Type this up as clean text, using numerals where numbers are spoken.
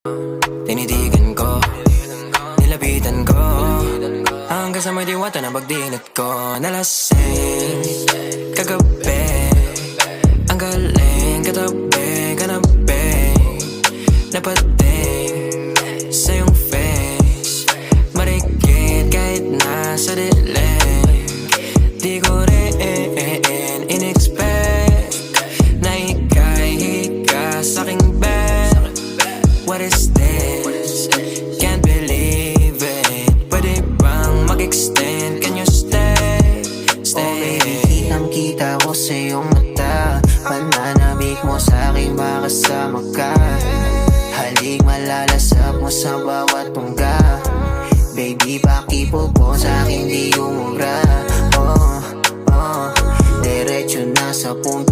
Tinitigan ko, nilapitan ko, hanggang sa may diwata na pagdinat ko. Nalasing kagabi, ang galing katabi, kanabi, napating sa iyong face, marikit kahit nasa dilim. Di ko rin in-expect na ika'y hika sa'king bed. What is this? Can't believe it. Pwede bang mag-extend? Can you stay? Stay. Oh baby, kitang-kita ko sa iyong mata. Pananabik mo sa'king makasama ka. Halik malalasap mo sa bawat tungga. Baby, pakipo po sa'kin di umubra. Oh, diretso na sa punto.